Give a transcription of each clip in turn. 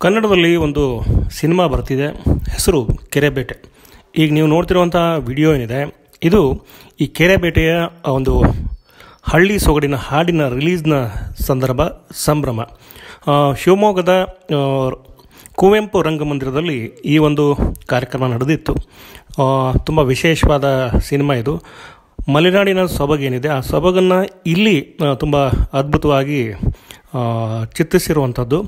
ಕನ್ನಡದಲ್ಲಿ ಒಂದು ಸಿನಿಮಾ ಬರ್ತಿದೆ, ಹೆಸರು ಕೆರೆಬೇಟೆ. ಈಗ ನೀವು ನೋಡ್ತಿರುವಂಥ ವಿಡಿಯೋ ಏನಿದೆ, ಇದು ಈ ಕೆರೆಬೇಟೆಯ ಒಂದು ಹಳ್ಳಿ ಸೊಗಡಿನ ಹಾಡಿನ ರಿಲೀಸ್ನ ಸಂಭ್ರಮ. ಶಿವಮೊಗ್ಗದ ಕುವೆಂಪು ರಂಗಮಂದಿರದಲ್ಲಿ ಈ ಒಂದು ಕಾರ್ಯಕ್ರಮ ನಡೆದಿತ್ತು. ತುಂಬ ವಿಶೇಷವಾದ ಸಿನಿಮಾ ಇದು. ಮಲೆನಾಡಿನ ಸೊಬಗೇನಿದೆ, ಆ ಸೊಬಗನ್ನು ಇಲ್ಲಿ ತುಂಬ ಅದ್ಭುತವಾಗಿ ಚಿತ್ರಿಸಿರುವಂಥದ್ದು.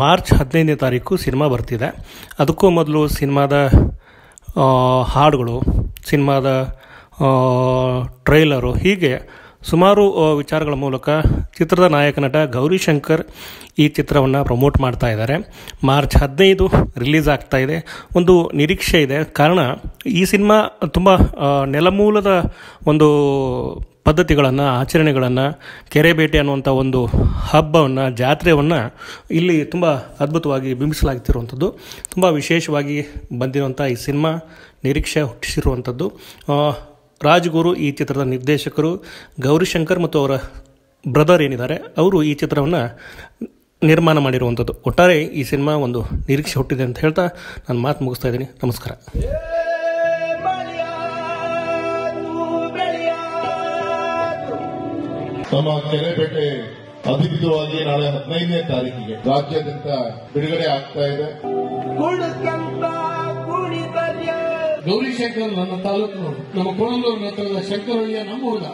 ಮಾರ್ಚ್ 15ನೇ ತಾರೀಕು ಸಿನಿಮಾ ಬರ್ತಿದೆ. ಅದಕ್ಕೂ ಮೊದಲು ಸಿನಿಮಾದ ಹಾಡುಗಳು, ಸಿನಿಮಾದ ಟ್ರೈಲರು, ಹೀಗೆ ಸುಮಾರು ವಿಚಾರಗಳ ಮೂಲಕ ಚಿತ್ರದ ನಾಯಕ ನಟ ಗೌರಿಶಂಕರ್ ಈ ಚಿತ್ರವನ್ನು ಪ್ರಮೋಟ್ ಮಾಡ್ತಾ ಇದ್ದಾರೆ. ಮಾರ್ಚ್ 15 ರಿಲೀಸ್ ಆಗ್ತಾ ಇದೆ. ಒಂದು ನಿರೀಕ್ಷೆ ಇದೆ, ಕಾರಣ ಈ ಸಿನಿಮಾ ತುಂಬ ನೆಲಮೂಲದ ಒಂದು ಪದ್ಧತಿಗಳನ್ನು, ಆಚರಣೆಗಳನ್ನು, ಕೆರೆಬೇಟೆ ಅನ್ನುವಂಥ ಒಂದು ಹಬ್ಬವನ್ನು, ಜಾತ್ರೆಯನ್ನು ಇಲ್ಲಿ ತುಂಬ ಅದ್ಭುತವಾಗಿ ಬಿಂಬಿಸಲಾಗುತ್ತಿರುವಂಥದ್ದು. ತುಂಬ ವಿಶೇಷವಾಗಿ ಬಂದಿರುವಂಥ ಈ ಸಿನಿಮಾ ನಿರೀಕ್ಷೆ ಹುಟ್ಟಿಸಿರುವಂಥದ್ದು. ರಾಜ್ಗುರು ಈ ಚಿತ್ರದ ನಿರ್ದೇಶಕರು. ಗೌರಿಶಂಕರ್ ಮತ್ತು ಅವರ ಬ್ರದರ್ ಏನಿದ್ದಾರೆ, ಅವರು ಈ ಚಿತ್ರವನ್ನು ನಿರ್ಮಾಣ ಮಾಡಿರುವಂಥದ್ದು. ಒಟ್ಟಾರೆ ಈ ಸಿನಿಮಾ ಒಂದು ನಿರೀಕ್ಷೆ ಹುಟ್ಟಿದೆ ಅಂತ ಹೇಳ್ತಾ ನಾನು ಮಾತು ಮುಗಿಸ್ತಾ ಇದ್ದೀನಿ. ನಮಸ್ಕಾರ. ನಮ್ಮ ಕೆರೆಬೇಟೆ ಅಧಿಕೃತವಾಗಿ ನಾಳೆ 15ನೇ ತಾರೀಕಿಗೆ ರಾಜ್ಯಾದ್ಯಂತ ಬಿಡುಗಡೆ ಆಗ್ತಾ ಇದೆ. ಗೌರಿಶಂಕರ್ ನನ್ನ ತಾಲೂಕು, ನಮ್ಮ ಕೋಣಂದೂರು ನೇತ್ರದ ಶಂಕರಳ್ಳಿಯ ನಮ್ಮ ಹುಡುಗ.